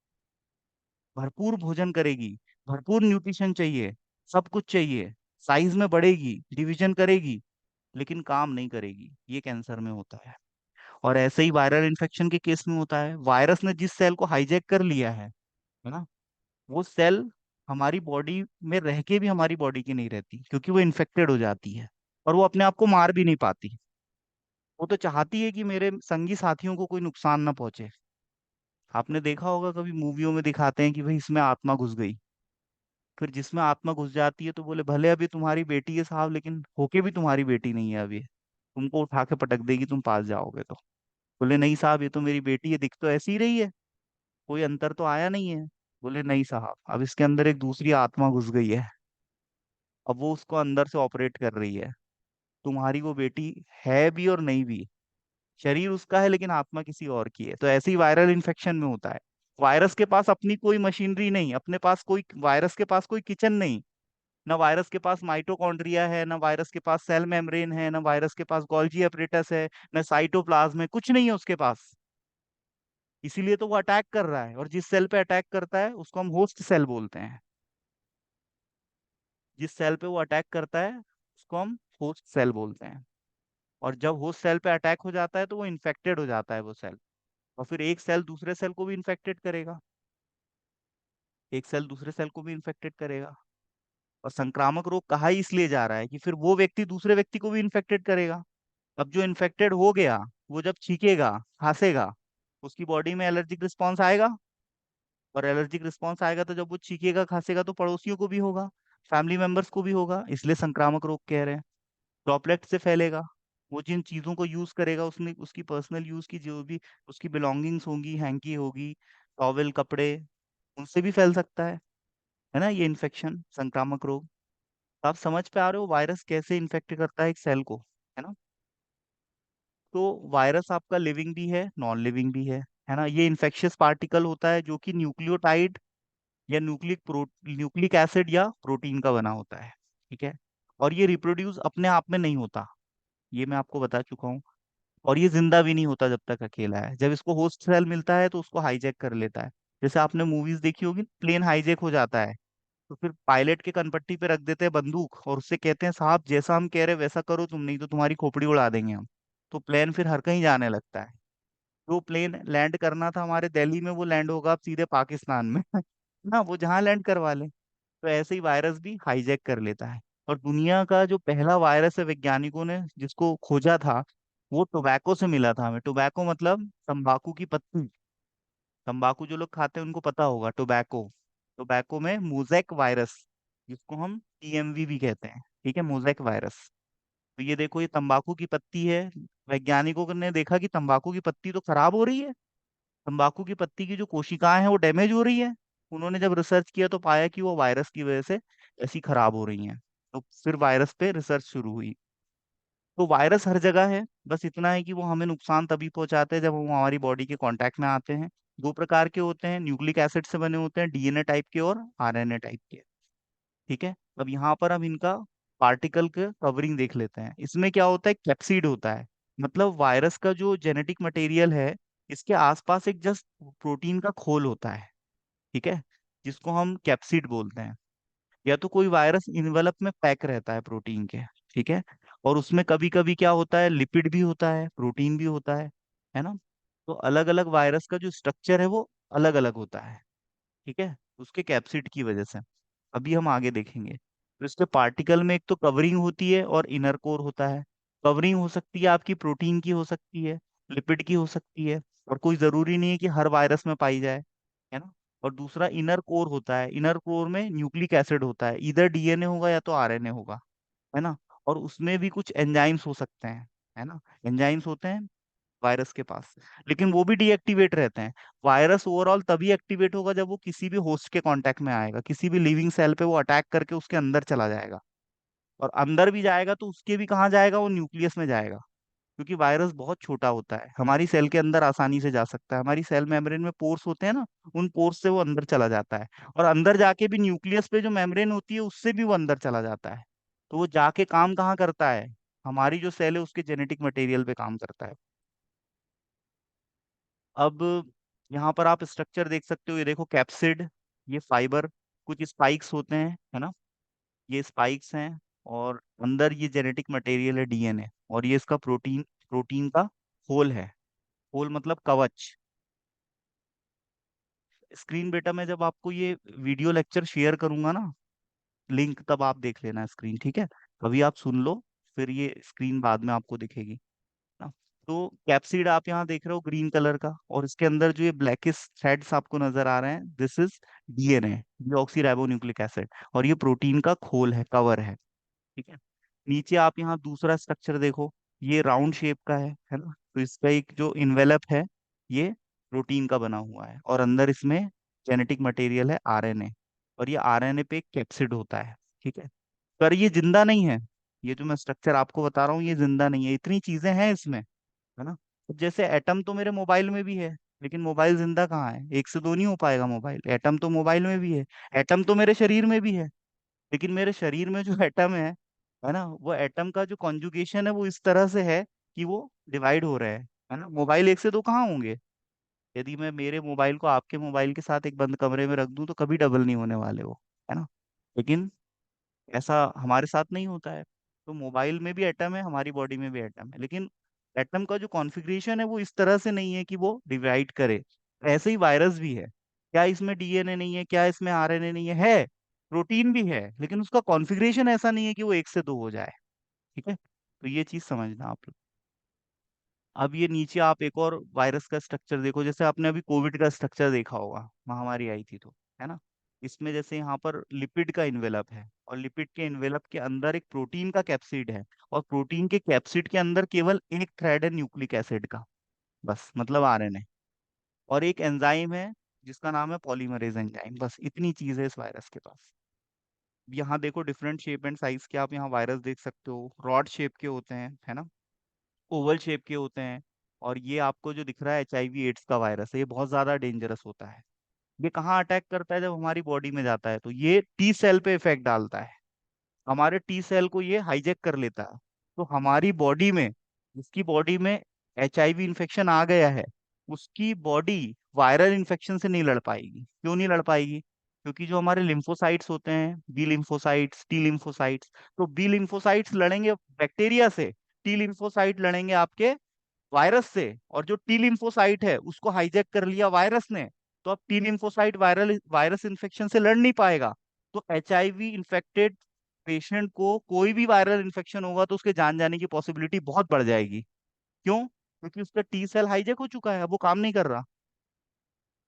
भरपूर भोजन करेगी, भरपूर न्यूट्रिशन चाहिए, सब कुछ चाहिए, साइज में बढ़ेगी, डिवीजन करेगी, लेकिन काम नहीं करेगी। ये कैंसर में होता है। और ऐसे ही वायरल इन्फेक्शन के केस में होता है, वायरस ने जिस सेल को हाईजैक कर लिया है ना, वो सेल हमारी बॉडी में रह के भी हमारी बॉडी की नहीं रहती, क्योंकि वो इन्फेक्टेड हो जाती है। और वो अपने आप को मार भी नहीं पाती। वो तो चाहती है कि मेरे संगी साथियों को कोई नुकसान ना पहुंचे। आपने देखा होगा कभी मूवियों में दिखाते हैं कि भाई इसमें आत्मा घुस गई। फिर जिसमें आत्मा घुस जाती है, तो बोले भले अभी तुम्हारी बेटी है साहब, लेकिन होके भी तुम्हारी बेटी नहीं है अभी, तुमको उठा के पटक देगी तुम पास जाओगे तो। बोले नहीं साहब, ये तो मेरी बेटी है, दिख तो ऐसी ही रही है, कोई अंतर तो आया नहीं है। बोले नहीं साहब, अब इसके अंदर एक दूसरी आत्मा घुस गई है, अब वो उसको अंदर से ऑपरेट कर रही है। तुम्हारी वो बेटी है भी और नहीं भी, शरीर उसका है लेकिन आत्मा किसी और की है। तो ऐसे ही वायरल इन्फेक्शन में होता है। वायरस के पास अपनी कोई मशीनरी नहीं, अपने पास कोई, वायरस के पास कोई किचन नहीं। ना वायरस के पास माइटोकॉन्ड्रिया है, ना वायरस के पास सेल मेम्ब्रेन है, ना वायरस के पास गोल्जी एपरेटस है, ना साइटोप्लाज्म है, कुछ नहीं है उसके पास। इसीलिए तो वो अटैक कर रहा है। और जिस सेल पे अटैक करता है उसको हम होस्ट सेल बोलते हैं। जिस सेल पे वो अटैक करता है उसको हम होस्ट सेल बोलते हैं। और जब होस्ट सेल पे अटैक हो जाता है, तो वो इन्फेक्टेड हो जाता है वो सेल। और फिर एक सेल दूसरे सेल को भी इन्फेक्टेड करेगा, एक सेल दूसरे सेल को भी इन्फेक्टेड करेगा। और संक्रामक रोग कहा ही इसलिए जा रहा है कि फिर वो व्यक्ति दूसरे व्यक्ति को भी इन्फेक्टेड करेगा। अब जो इन्फेक्टेड हो गया, वो जब छींकेगा, खांसेगा, उसकी बॉडी में एलर्जिक रिस्पॉन्स आएगा। और एलर्जिक रिस्पॉन्स आएगा, तो जब वो छींकेगा खांसेगा, तो पड़ोसियों को भी होगा, फैमिली मेंबर्स को भी होगा, इसलिए संक्रामक रोग कह रहे हैं। ड्रॉपलेट से फैलेगा। वो जिन चीजों को यूज करेगा, उसने उसकी पर्सनल यूज की जो भी उसकी बिलोंगिंग्स होंगी, हैंकी होगी, टॉवेल, कपड़े, उनसे भी फैल सकता है ना ये इन्फेक्शन, संक्रामक रोग। तो आप समझ पे आ रहे हो वायरस कैसे इन्फेक्ट करता है एक सेल को, है ना। तो वायरस आपका लिविंग भी है, नॉन लिविंग भी है ना। ये इन्फेक्शियस पार्टिकल होता है जो कि न्यूक्लियोटाइड या न्यूक्लिक एसिड या प्रोटीन का बना होता है। ठीक है। और ये रिप्रोड्यूस अपने आप में नहीं होता, ये मैं आपको बता चुका हूँ। और ये जिंदा भी नहीं होता जब तक अकेला है। जब इसको होस्ट सेल मिलता है, तो उसको हाईजैक कर लेता है। जैसे आपने मूवीज देखी होगी, प्लेन हाईजैक हो जाता है, तो फिर पायलट के कनपट्टी पे रख देते हैं बंदूक, और उससे कहते हैं साहब जैसा हम कह रहे हैं वैसा करो तुम, नहीं तो तुम्हारी खोपड़ी उड़ा देंगे हम। तो प्लेन फिर हर कहीं जाने लगता है। जो प्लेन लैंड करना था हमारे दिल्ली में, वो लैंड होगा अब सीधे पाकिस्तान में ना, वो जहाँ लैंड करवा ले। तो ऐसे ही वायरस भी हाईजैक कर लेता है। और दुनिया का जो पहला वायरस है, वैज्ञानिकों ने जिसको खोजा था, वो टोबैको से मिला था हमें। टोबैको मतलब तंबाकू की पत्ती। तंबाकू जो लोग खाते हैं उनको पता होगा, टोबैको। टोबैको में मोज़ेक वायरस, जिसको हम टीएमवी भी कहते हैं, ठीक है, मोज़ेक वायरस। तो ये देखो, ये तंबाकू की पत्ती है। वैज्ञानिकों ने देखा कि तंबाकू की पत्ती तो खराब हो रही है, तंबाकू की पत्ती की जो कोशिकाएं हैं वो डैमेज हो रही है। उन्होंने जब रिसर्च किया, तो पाया कि वो वायरस की वजह से ऐसी खराब हो रही हैं। तो फिर वायरस पे रिसर्च शुरू हुई। तो वायरस हर जगह है, बस इतना है कि वो हमें नुकसान तभी पहुंचाते हैं जब वो हमारी बॉडी के कांटेक्ट में आते हैं। दो प्रकार के होते हैं, न्यूक्लिक एसिड से बने होते हैं, डीएनए टाइप के और आरएनए टाइप के। ठीक है। अब यहाँ पर हम इनका पार्टिकल का कवरिंग देख लेते हैं। इसमें क्या होता है, कैप्सिड होता है। मतलब वायरस का जो जेनेटिक मटेरियल है, इसके आसपास एक जस्ट प्रोटीन का खोल होता है। ठीक है, जिसको हम कैप्सिड बोलते हैं। या तो कोई वायरस इन्वेलप में पैक रहता है प्रोटीन के। ठीक है। और उसमें कभी कभी क्या होता है, लिपिड भी होता है, प्रोटीन भी होता है ना। तो अलग अलग वायरस का जो स्ट्रक्चर है वो अलग अलग होता है। ठीक है, उसके कैप्सिड की वजह से। अभी हम आगे देखेंगे। तो इसके पार्टिकल में एक तो कवरिंग होती है और इनर कोर होता है। कवरिंग हो सकती है आपकी प्रोटीन की, हो सकती है लिपिड की, हो सकती है, और कोई जरूरी नहीं है कि हर वायरस में पाई जाए, है ना। और दूसरा इनर कोर होता है। इनर कोर में न्यूक्लिक एसिड होता है, इधर डीएनए होगा या तो आरएनए होगा, है ना। और उसमें भी कुछ एंजाइम्स हो सकते हैं, है ना। एंजाइम्स होते हैं वायरस के पास, लेकिन वो भी डीएक्टिवेट रहते हैं। वायरस ओवरऑल तभी एक्टिवेट होगा जब वो किसी भी होस्ट के कांटेक्ट में आएगा, किसी भी लिविंग सेल पे वो अटैक करके उसके अंदर चला जाएगा। और अंदर भी जाएगा तो उसके भी कहाँ जाएगा, वो न्यूक्लियस में जाएगा। क्योंकि वायरस बहुत छोटा होता है, हमारी सेल के अंदर आसानी से जा सकता है। हमारी सेल मेम्ब्रेन में पोर्स होते हैं ना, उन पोर्स से वो अंदर चला जाता है। और अंदर जाके भी न्यूक्लियस पे जो मेम्ब्रेन होती है उससे भी वो अंदर चला जाता है। तो वो जाके काम कहाँ करता है, हमारी जो सेल है उसके जेनेटिक मटेरियल पे काम करता है। अब यहाँ पर आप स्ट्रक्चर देख सकते हो, ये देखो कैप्सिड, ये फाइबर, कुछ स्पाइक्स होते हैं, है ना। ये स्पाइक्स हैं। और अंदर ये जेनेटिक मटेरियल है, डीएनए। और ये इसका प्रोटीन, प्रोटीन का होल है। होल मतलब कवच। स्क्रीन बेटा मैं जब आपको ये वीडियो लेक्चर शेयर करूंगा ना, लिंक, तब आप देख लेना स्क्रीन, ठीक है। अभी आप सुन लो, फिर ये स्क्रीन बाद में आपको दिखेगी ना। तो कैप्सिड आप यहाँ देख रहे हो ग्रीन कलर का, और इसके अंदर जो ये ब्लैकिश थ्रेड्स आपको नजर आ रहे हैं, this is DNA, deoxy ribo nucleic acid. और ये प्रोटीन का खोल है, कवर है। ठीक है। नीचे आप यहाँ दूसरा स्ट्रक्चर देखो, ये राउंड शेप का है ना। तो इसका एक जो इन्वेलप है, ये प्रोटीन का बना हुआ है, और अंदर इसमें जेनेटिक मटेरियल है, आरएनए। और ये आरएनए पे एक कैप्सिड होता है। ठीक है। पर ये जिंदा नहीं है। ये जो मैं स्ट्रक्चर आपको बता रहा हूँ ये जिंदा नहीं है, इतनी चीजें हैं इसमें, है ना। अब जैसे एटम तो मेरे मोबाइल में भी है, लेकिन मोबाइल जिंदा कहाँ है, एक से दो नहीं हो पाएगा मोबाइल। एटम तो मोबाइल में भी है। एटम तो मेरे शरीर में भी है, लेकिन मेरे शरीर में जो एटम है ना, वो एटम का जो कॉन्जुगेशन है वो इस तरह से है कि वो डिवाइड हो रहा है ना। मोबाइल एक से दो कहाँ होंगे। यदि मैं मेरे मोबाइल को आपके मोबाइल के साथ एक बंद कमरे में रख दूं तो कभी डबल नहीं होने वाले वो, है ना। लेकिन ऐसा हमारे साथ नहीं होता है। तो मोबाइल में भी एटम है, हमारी बॉडी में भी एटम है, लेकिन एटम का जो कॉन्फ़िगरेशन है वो इस तरह से नहीं है कि वो डिवाइड करे। ऐसे ही वायरस भी है। क्या इसमें डीएनए नहीं है, क्या इसमें आरएनए नहीं है, प्रोटीन भी है, लेकिन उसका कॉन्फ़िगरेशन ऐसा नहीं है कि वो एक से दो हो जाए। ठीक है, तो ये चीज समझना आप लोग। अब ये नीचे आप एक और वायरस का स्ट्रक्चर देखो, जैसे आपने अभी कोविड का स्ट्रक्चर देखा होगा, महामारी आई थी तो, है ना। इसमें जैसे यहाँ पर लिपिड का इन्वेलप है, और लिपिड के इन्वेलप के अंदर एक प्रोटीन का कैप्सिड है। और प्रोटीन के कैप्सिड के अंदर केवल एक थ्रेड है न्यूक्लिक एसिड का, बस, मतलब आरएनए। और एक एंजाइम है जिसका नाम है पॉलीमरेज एंजाइम। बस इतनी चीज है इस वायरस के पास। यहाँ देखो डिफरेंट शेप एंड साइज के आप यहाँ वायरस देख सकते हो। रॉड शेप के होते हैं, है ना, ओवल शेप के होते हैं। और ये आपको जो दिख रहा है एचआईवी एड्स का वायरस है, ये बहुत ज्यादा डेंजरस होता है। ये कहाँ अटैक करता है, जब हमारी बॉडी में जाता है तो ये टी सेल पे इफेक्ट डालता है। हमारे टी सेल को ये हाईजैक कर लेता है। तो हमारी बॉडी में, जिसकी बॉडी में एचआईवी इन्फेक्शन आ गया है, उसकी बॉडी वायरल इन्फेक्शन से नहीं लड़ पाएगी। क्यों नहीं लड़ पाएगी? क्योंकि जो हमारे लिम्फोसाइट्स होते हैं, बी लिम्फोसाइट्स, टी लिम्फोसाइट्स, तो बी लिम्फोसाइट्स लड़ेंगे बैक्टीरिया से, टी लिम्फोसाइट लड़ेंगे आपके वायरस से। और जो टी लिम्फोसाइट है उसको हाईजैक कर लिया वायरस ने, तो अब टी लिम्फोसाइट वायरस इन्फेक्शन से लड़ नहीं पाएगा। तो एचआईवी इन्फेक्टेड पेशेंट को कोई भी वायरल इन्फेक्शन होगा तो उसके जान जाने की पॉसिबिलिटी बहुत बढ़ जाएगी। क्यों? क्योंकि उसका टी सेल हाईजैक हो चुका है, अब वो काम नहीं कर रहा।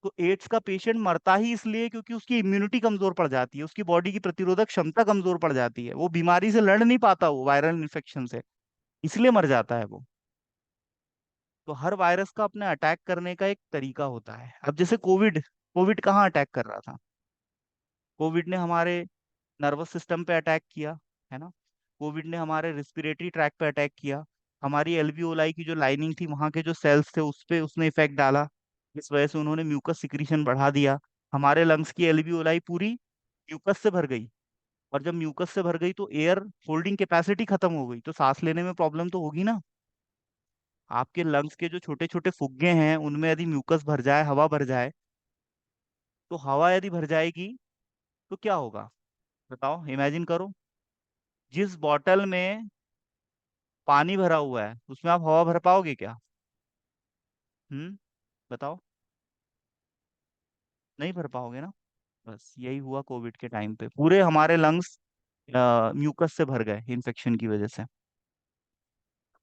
तो एड्स का पेशेंट मरता ही इसलिए क्योंकि उसकी इम्यूनिटी कमजोर पड़ जाती है, उसकी बॉडी की प्रतिरोधक क्षमता कमजोर पड़ जाती है, वो बीमारी से लड़ नहीं पाता, वो वायरल इन्फेक्शन से, इसलिए मर जाता है वो। तो हर वायरस का अपने अटैक करने का एक तरीका होता है। अब जैसे कोविड, कोविड कहाँ अटैक कर रहा था? कोविड ने हमारे नर्वस सिस्टम पे अटैक किया, है ना। कोविड ने हमारे रेस्पिरेटरी ट्रैक पे अटैक किया। हमारी एल्वियोलाई की जो लाइनिंग थी, वहां के जो सेल्स थे उस पे उसने इफेक्ट डाला। इस वजह से उन्होंने म्यूकस सिक्रीशन बढ़ा दिया। हमारे लंग्स की एल्वियोलाई पूरी म्यूकस से भर गई। और जब म्यूकस से भर गई तो एयर होल्डिंग कैपेसिटी खत्म हो गई, तो सांस लेने में प्रॉब्लम तो होगी ना। आपके लंग्स के जो छोटे छोटे फुग्गे हैं उनमें यदि म्यूकस भर जाए, हवा भर जाए, तो हवा यदि भर जाएगी तो क्या होगा? बताओ, इमेजिन करो। जिस बॉटल में पानी भरा हुआ है उसमें आप हवा भर पाओगे क्या? बताओ। नहीं भर पाओगे ना। बस यही हुआ कोविड के टाइम पे, पूरे हमारे लंग्स म्यूकस से भर गए इन्फेक्शन की वजह से।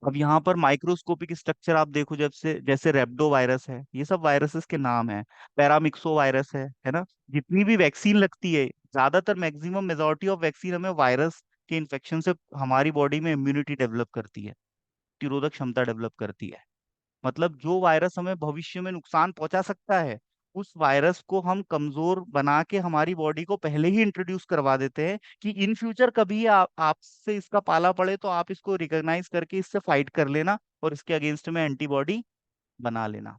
अब यहाँ पर माइक्रोस्कोपिक स्ट्रक्चर आप देखो, जब से जैसे रेप्डो वायरस है, ये सब वायरसेस के नाम है। पैरामिक्सो वायरस है ना। जितनी भी वैक्सीन लगती है, ज्यादातर मैक्सिमम मेजोरिटी ऑफ वैक्सीन हमें वायरस के इन्फेक्शन से हमारी बॉडी में इम्यूनिटी डेवलप करती है, प्रतिरोधक क्षमता डेवलप करती है। मतलब जो वायरस हमें भविष्य में नुकसान पहुंचा सकता है, उस वायरस को हम कमजोर बना के हमारी बॉडी को पहले ही इंट्रोड्यूस करवा देते हैं कि इन फ्यूचर कभी आपसे इसका पाला पड़े तो आप इसको रिकॉग्नाइज करके इससे फाइट कर लेना और इसके अगेंस्ट में एंटीबॉडी बना लेना।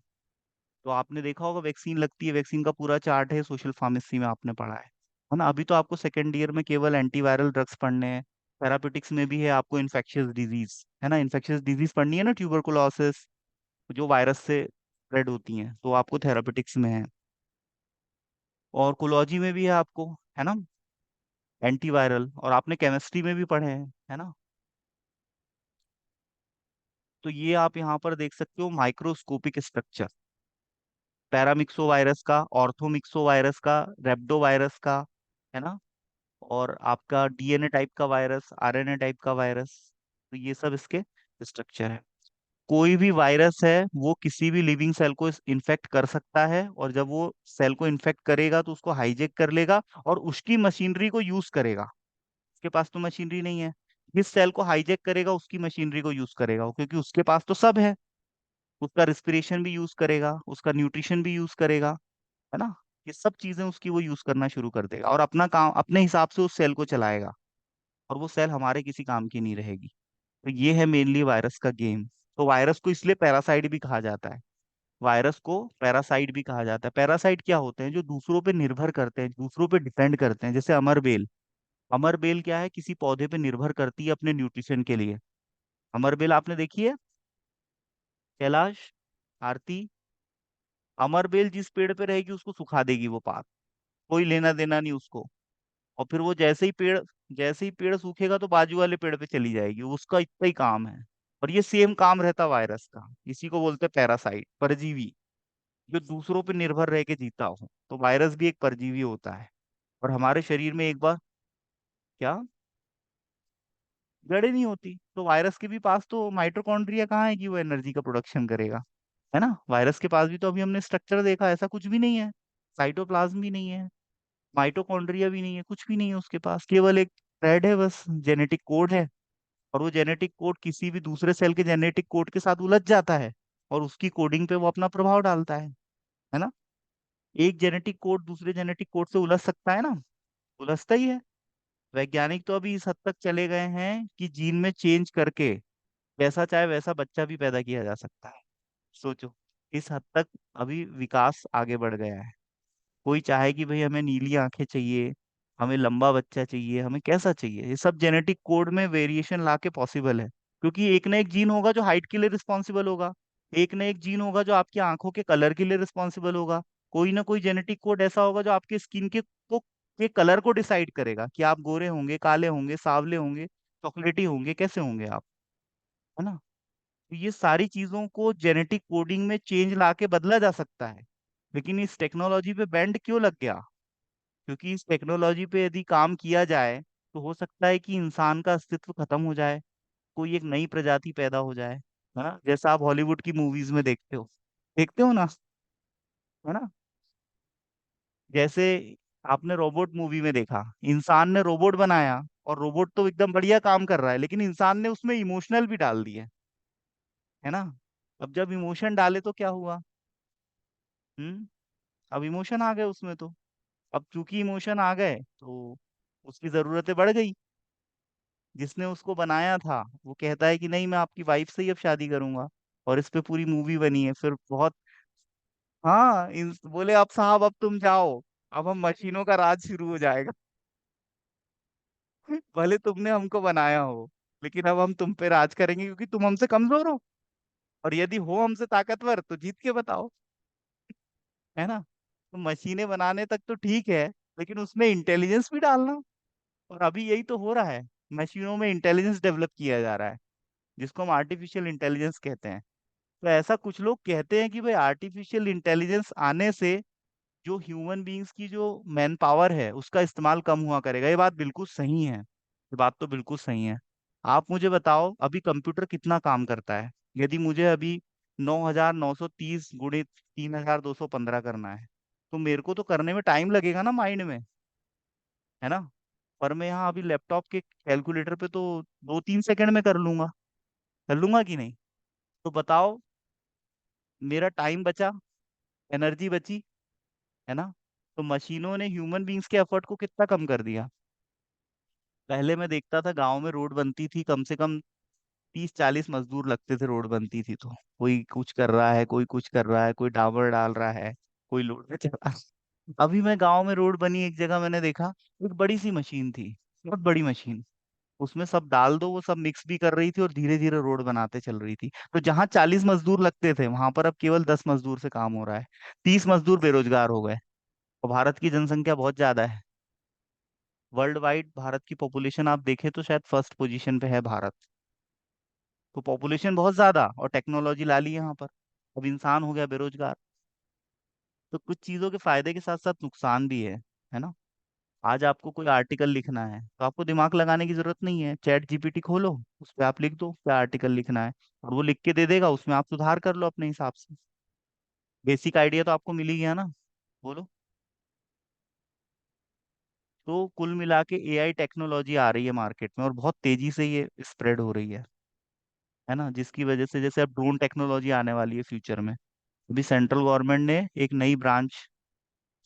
तो आपने देखा होगा वैक्सीन लगती है, वैक्सीन का पूरा चार्ट है, सोशल फार्मेसी में आपने पढ़ा है ना। अभी तो आपको सेकेंड ईयर में केवल एंटीवायरल ड्रग्स पढ़ने हैं। थेरापेटिक्स में भी है आपको इन्फेक्शियस डिजीज, है ना, इन्फेक्शियस डिजीज पढ़नी है ना, ट्यूबरकुलोसिस, जो वायरस से स्प्रेड होती हैं, तो आपको थेरापेटिक्स में है। और कोलॉजी में भी है आपको, है ना, एंटीवायरल। और आपने केमिस्ट्री में भी पढ़े हैं, है ना। तो ये आप यहाँ पर देख सकते हो माइक्रोस्कोपिक स्ट्रक्चर, पैरामिक्सो वायरस का, ऑर्थोमिक्सो वायरस का, रेप्डो वायरस का, है ना, और आपका डीएनए टाइप का वायरस, आरएनए टाइप का वायरस। तो ये सब इसके स्ट्रक्चर है। कोई भी वायरस है वो किसी भी लिविंग सेल को इन्फेक्ट कर सकता है, और जब वो सेल को इन्फेक्ट करेगा तो उसको हाईजेक कर लेगा और उसकी मशीनरी को यूज करेगा। उसके पास तो मशीनरी नहीं है, जिस सेल को हाईजेक करेगा उसकी मशीनरी को यूज करेगा वो, क्योंकि उसके पास तो सब है। उसका रिस्पिरेशन भी यूज करेगा, उसका न्यूट्रिशन भी यूज करेगा, है ना। ये सब चीजें उसकी वो यूज करना शुरू कर देगा और अपना काम अपने हिसाब से उस सेल को चलाएगा, और वो सेल हमारे किसी काम की नहीं रहेगी। तो ये है मेनली वायरस का गेम। तो वायरस को इसलिए पैरासाइट भी कहा जाता है। वायरस को पैरासाइट भी कहा जाता है। पैरासाइट क्या होते हैं? जो दूसरों पे निर्भर करते हैं, दूसरों पे डिपेंड करते हैं, जैसे अमरबेल। अमरबेल क्या है? किसी पौधे पे निर्भर करती है अपने न्यूट्रिशन के लिए। अमरबेल आपने देखी है? कैलाश, आरती, अमरबेल जिस पेड़ पे रहेगी उसको सुखा देगी वो पात, कोई लेना देना नहीं उसको। और फिर वो जैसे ही पेड़ सूखेगा तो बाजू वाले पेड़ पे चली जाएगी, उसका इतना ही काम है। और ये सेम काम रहता वायरस का। इसी को बोलते हैं पैरासाइट, परजीवी, जो दूसरों पे निर्भर रह के जीता हो। तो वायरस भी एक परजीवी होता है। और हमारे शरीर में एक बार, क्या, जड़ें नहीं होती, तो वायरस के भी पास तो माइटोकॉन्ड्रिया कहाँ है कि वो एनर्जी का प्रोडक्शन करेगा, है ना। वायरस के पास भी तो अभी हमने स्ट्रक्चर देखा, ऐसा कुछ भी नहीं है। साइटोप्लाज्म भी नहीं है, माइटोकॉन्ड्रिया भी नहीं है, कुछ भी नहीं है उसके पास, केवल एक थ्रेड है, बस जेनेटिक कोड है। और वो जेनेटिक कोड किसी भी दूसरे सेल के जेनेटिक कोड के साथ उलझ जाता है, और उसकी कोडिंग पे वो अपना प्रभाव डालता है ना। एक जेनेटिक कोड दूसरे जेनेटिक कोड से उलझ सकता है ना, उलझता ही है। वैज्ञानिक तो अभी इस हद तक चले गए हैं कि जीन में चेंज करके जैसा चाहे वैसा बच्चा भी पैदा किया जा सकता है। सोचो, इस हद तक अभी विकास आगे बढ़ गया है। कोई चाहे कि भाई हमें नीली आंखें चाहिए, हमें लंबा बच्चा चाहिए, हमें कैसा चाहिए, ये सब जेनेटिक कोड में वेरिएशन लाके पॉसिबल है। क्योंकि एक ना एक जीन होगा जो हाइट के लिए रिस्पॉन्सिबल होगा, एक ना एक जीन होगा जो आपकी आंखों के कलर के लिए रिस्पॉन्सिबल होगा, कोई ना कोई जेनेटिक कोड ऐसा होगा जो आपके स्किन के कलर को डिसाइड करेगा कि आप गोरे होंगे, काले होंगे, सावले होंगे, चॉकलेटी होंगे, कैसे होंगे आप, है ना। तो ये सारी चीजों को जेनेटिक कोडिंग में चेंज लाके बदला जा सकता है। लेकिन इस टेक्नोलॉजी पे बैंड क्यों लग गया? क्योंकि इस टेक्नोलॉजी पे यदि काम किया जाए तो हो सकता है कि इंसान का अस्तित्व खत्म हो जाए, कोई एक नई प्रजाति पैदा हो जाए, है ना, जैसा आप हॉलीवुड की मूवीज में देखते हो ना, है ना। जैसे आपने रोबोट मूवी में देखा, इंसान ने रोबोट बनाया और रोबोट तो एकदम बढ़िया काम कर रहा है, लेकिन इंसान ने उसमें इमोशनल भी डाल दिए, है ना। अब जब इमोशन डाले तो क्या हुआ? हम्म अब इमोशन आ गए उसमें तो। अब चूंकि इमोशन आ गए तो उसकी जरूरतें बढ़ गई। जिसने उसको बनाया था वो कहता है कि नहीं, मैं आपकी वाइफ से ही अब शादी करूंगा, और इस पे पूरी मूवी बनी है फिर बहुत। हाँ, बोले अब साहब अब तुम जाओ, अब हम मशीनों का राज शुरू हो जाएगा। भले तुमने हमको बनाया हो, लेकिन अब हम तुम पे राज करेंगे क्योंकि तुम हमसे कमजोर हो। और यदि हो हमसे ताकतवर तो जीत के बताओ। है ना? तो मशीनें बनाने तक तो ठीक है, लेकिन उसमें इंटेलिजेंस भी डालना। और अभी यही तो हो रहा है, मशीनों में इंटेलिजेंस डेवलप किया जा रहा है, जिसको हम आर्टिफिशियल इंटेलिजेंस कहते हैं। तो ऐसा कुछ लोग कहते हैं कि भाई आर्टिफिशियल इंटेलिजेंस आने से जो ह्यूमन बीइंग्स की जो मैन पावर है उसका इस्तेमाल कम हुआ करेगा। ये बात बिल्कुल सही है, ये बात तो बिल्कुल सही है। आप मुझे बताओ अभी कंप्यूटर कितना काम करता है? यदि मुझे अभी 9,930 गुणित 3,215 करना है, तो मेरे को तो करने में टाइम लगेगा ना माइंड में। है ना? पर मैं यहाँ अभी लैपटॉप के कैलकुलेटर पे तो 2-3 सेकंड में कर लूंगा कि नहीं? तो बताओ, मेरा टाइम बचा, एनर्जी बची। है ना? तो मशीनों ने ह्यूमन बींग्स के एफर्ट को कितना कम कर दिया। पहले मैं देखता था गांव में रोड बनती थी, कम से कम 30-40 मजदूर लगते थे रोड बनती थी तो। कोई कुछ कर रहा है, कोई कुछ कर रहा है, कोई डाबर डाल रहा है, कोई लोड में चला। अभी मैं गांव में रोड बनी एक जगह मैंने देखा, एक बड़ी सी मशीन थी, बहुत बड़ी मशीन। उसमें सब डाल दो, वो सब मिक्स भी कर रही थी और धीरे धीरे रोड बनाते चल रही थी। तो जहाँ 40 मजदूर लगते थे वहां पर अब केवल 10 मजदूर से काम हो रहा है। 30 मजदूर बेरोजगार हो गए। और भारत की जनसंख्या बहुत ज्यादा है। वर्ल्ड वाइड भारत की पॉपुलेशन आप देखें तो शायद फर्स्ट पोजीशन पे है भारत। तो पॉपुलेशन बहुत ज्यादा और टेक्नोलॉजी ला ली यहाँ पर। अब इंसान हो गया बेरोजगार। तो कुछ चीजों के फायदे के साथ साथ नुकसान भी है ना? आज आपको कोई आर्टिकल लिखना है तो आपको दिमाग लगाने की जरूरत नहीं है, चैट जीपीटी खोलो, उस पर आप लिख दो क्या आर्टिकल लिखना है, और वो लिख के दे देगा, उसमें आप सुधार कर लो अपने हिसाब से। बेसिक आइडिया तो आपको मिल ही गया ना। बोलो। तो कुल मिला के एआई टेक्नोलॉजी आ रही है मार्केट में और बहुत तेजी से ये स्प्रेड हो रही है ना? जिसकी वजह से जैसे अब ड्रोन टेक्नोलॉजी आने वाली है फ्यूचर में। अभी सेंट्रल गवर्नमेंट ने एक नई ब्रांच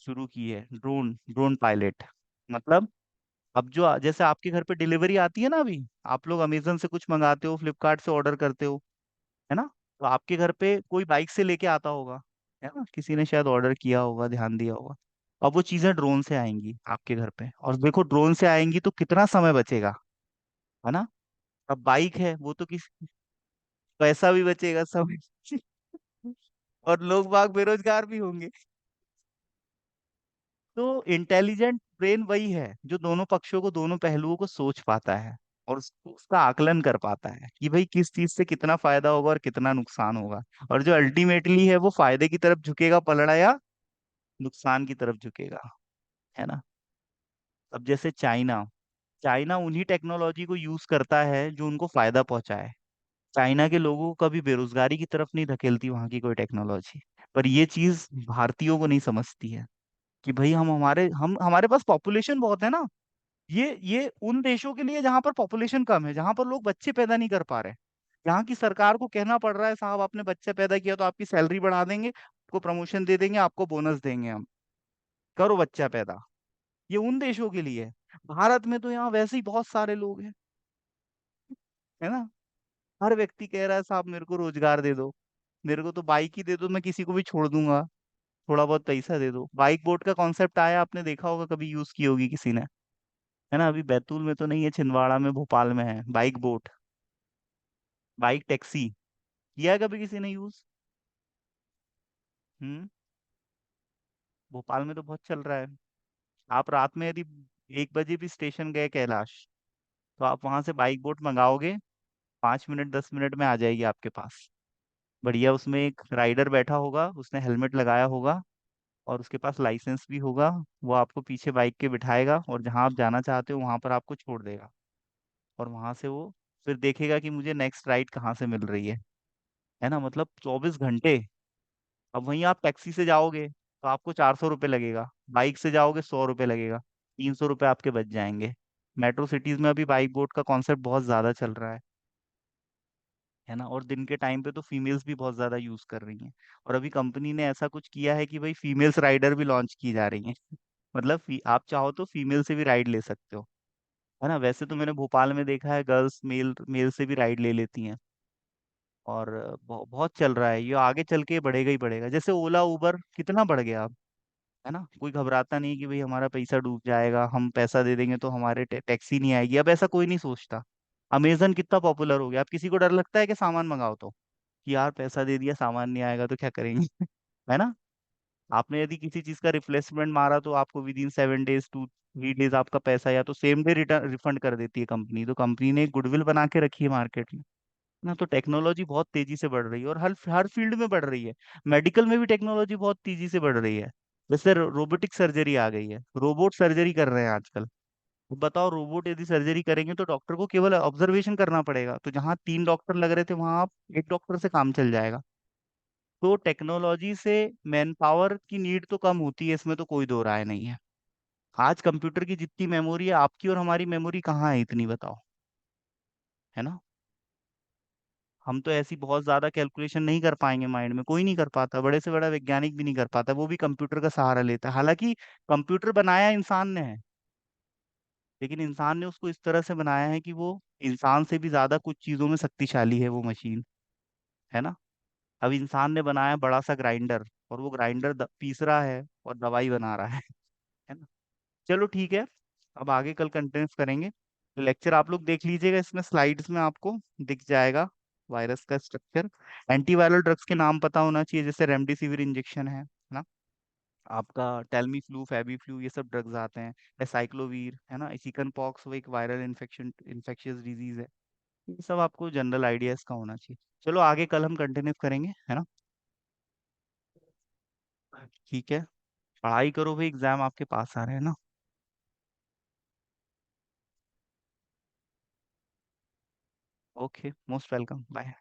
शुरू की है, ड्रोन ड्रोन पायलट। मतलब अब जो जैसे आपके घर पे डिलीवरी आती है ना, अभी आप लोग अमेजन से कुछ मंगाते हो, फ्लिपकार्ट से ऑर्डर करते हो, है ना? तो आपके घर पे कोई बाइक से लेके आता होगा, है ना? किसी ने शायद ऑर्डर किया होगा, ध्यान दिया होगा। अब वो चीजें ड्रोन से आएंगी आपके घर पे, और देखो ड्रोन से आएंगी तो कितना समय बचेगा। है ना? अब बाइक है वो तो किस, पैसा भी बचेगा, समय और लोग बाग बेरोजगार भी होंगे। तो इंटेलिजेंट ब्रेन वही है जो दोनों पक्षों को, दोनों पहलुओं को सोच पाता है और उसका आकलन कर पाता है कि भाई किस चीज से कितना फायदा होगा और कितना नुकसान होगा। और जो अल्टीमेटली है वो फायदे की तरफ झुकेगा पलड़ा, या नुकसान की तरफ झुकेगा। है ना? अब जैसे चाइना, चाइना उन्हीं टेक्नोलॉजी को यूज करता है जो उनको फायदा पहुंचाए। चाइना के लोगों को कभी बेरोजगारी की तरफ नहीं धकेलती वहां की कोई टेक्नोलॉजी। पर ये चीज भारतीयों को नहीं समझती है कि भाई हम हमारे पास पॉपुलेशन बहुत है ना। ये उन देशों के लिए जहां पर पॉपुलेशन कम है, जहां पर लोग बच्चे पैदा नहीं कर पा रहे, यहाँ की सरकार को कहना पड़ रहा है साहब आपने बच्चे पैदा किया तो आपकी सैलरी बढ़ा देंगे, आपको प्रमोशन दे देंगे, आपको बोनस देंगे हम, करो बच्चा पैदा। ये उन देशों के लिए है। भारत में तो यहाँ वैसे ही बहुत सारे लोग हैं। है ना? हर व्यक्ति कह रहा है साहब मेरे को रोजगार दे दो, मेरे को तो बाइक ही दे दो, मैं किसी को भी छोड़ दूंगा, थोड़ा बहुत पैसा दे दो। बाइक बोट का कॉन्सेप्ट आया, आपने देखा होगा, कभी यूज की होगी किसी ने। है ना? अभी बैतूल में तो नहीं है, छिंदवाड़ा में, भोपाल में है बाइक बोट, बाइक टैक्सी। किया है कभी किसी ने यूज? हम्म। भोपाल में तो बहुत चल रहा है। आप रात में यदि 1 बजे भी स्टेशन गए कैलाश, तो आप वहां से बाइक बोट मंगाओगे, 5 मिनट 10 मिनट में आ जाएगी आपके पास। बढ़िया, उसमें एक राइडर बैठा होगा, उसने हेलमेट लगाया होगा और उसके पास लाइसेंस भी होगा। वो आपको पीछे बाइक के बिठाएगा और जहां आप जाना चाहते हो वहां पर आपको छोड़ देगा। और वहां से वो फिर देखेगा कि मुझे नेक्स्ट राइड कहाँ से मिल रही है। है ना? मतलब 24 घंटे। अब वहीं आप टैक्सी से जाओगे तो आपको 400 रुपये लगेगा, बाइक से जाओगे 100 रुपये लगेगा, 300 रुपये आपके बच जाएंगे। मेट्रो सिटीज में अभी बाइक बोट का कॉन्सेप्ट बहुत ज्यादा चल रहा है ना? और दिन के टाइम पे तो फीमेल्स भी बहुत ज्यादा यूज कर रही हैं। और अभी कंपनी ने ऐसा कुछ किया है कि भाई फीमेल्स राइडर भी लॉन्च की जा रही हैं। मतलब आप चाहो तो फीमेल से भी राइड ले सकते हो। है ना? वैसे तो मैंने भोपाल में देखा है गर्ल्स मेल मेल से भी राइड ले लेती हैं। और बहुत चल रहा है ये, आगे चल के बढ़ेगा ही बढ़ेगा, जैसे ओला उबर कितना बढ़ गया अब। है ना। कोई घबराता नहीं कि भाई हमारा पैसा डूब जाएगा, हम पैसा दे देंगे तो हमारे टैक्सी नहीं आएगी, अब ऐसा कोई नहीं सोचता। अमेजन कितना पॉपुलर हो गया, अब किसी को डर लगता है कि सामान मंगाओ तो, कि यार पैसा दे दिया सामान नहीं आएगा तो क्या करेंगे। है ना। आपने यदि किसी चीज का रिप्लेसमेंट मारा तो आपको within 7 days to 3 days आपका पैसा या तो सेम डे रिटर्न रिफंड कर देती है कंपनी। तो कंपनी ने एक गुडविल बना के रखी है मार्केट में ना। तो टेक्नोलॉजी बहुत तेजी से बढ़ रही है और हर हर फील्ड में बढ़ रही है। मेडिकल में भी टेक्नोलॉजी बहुत तेजी से बढ़ रही है। जैसे रोबोटिक सर्जरी आ गई है, रोबोट सर्जरी कर रहे हैं आजकल। अब बताओ, रोबोट यदि सर्जरी करेंगे तो डॉक्टर को केवल ऑब्जर्वेशन करना पड़ेगा, तो जहाँ 3 डॉक्टर लग रहे थे वहां आप एक डॉक्टर से काम चल जाएगा। तो टेक्नोलॉजी से मैन पावर की नीड तो कम होती है, इसमें तो कोई दो राय नहीं है। आज कंप्यूटर की जितनी मेमोरी है, आपकी और हमारी मेमोरी कहाँ है इतनी, बताओ। है ना। हम तो ऐसी बहुत ज्यादा कैलकुलेशन नहीं कर पाएंगे माइंड में, कोई नहीं कर पाता, बड़े से बड़ा वैज्ञानिक भी नहीं कर पाता, वो भी कंप्यूटर का सहारा लेता है। हालांकि कंप्यूटर बनाया इंसान ने है, लेकिन इंसान ने उसको इस तरह से बनाया है कि वो इंसान से भी ज्यादा कुछ चीजों में शक्तिशाली है वो मशीन। है ना। अब इंसान ने बनाया बड़ा सा ग्राइंडर, और वो ग्राइंडर पीस रहा है और दवाई बना रहा है। है ना। चलो ठीक है, अब आगे कल कंटिन्यू करेंगे। लेक्चर आप लोग देख लीजिएगा, इसमें स्लाइड्स में आपको दिख जाएगा वायरस का स्ट्रक्चर। एंटीवायरल ड्रग्स के नाम पता होना चाहिए, जैसे रेमडेसिविर इंजेक्शन है ना। आपका टेल्मी फ्लू, फेबी फ्लू, ये सब ड्रग्स आते हैं। एसाइक्लोवीर है ना, चिकन पॉक्स वो एक वायरल इन्फेक्शन इन्फेक्शियस डिजीज है। ये सब आपको जनरल आइडिया इसका होना चाहिए। चलो आगे कल हम कंटिन्यू करेंगे, है ना। ठीक है। पढ़ाई करो भाई, एग्जाम आपके पास आ रहे हैं ना। Okay, most welcome, bye.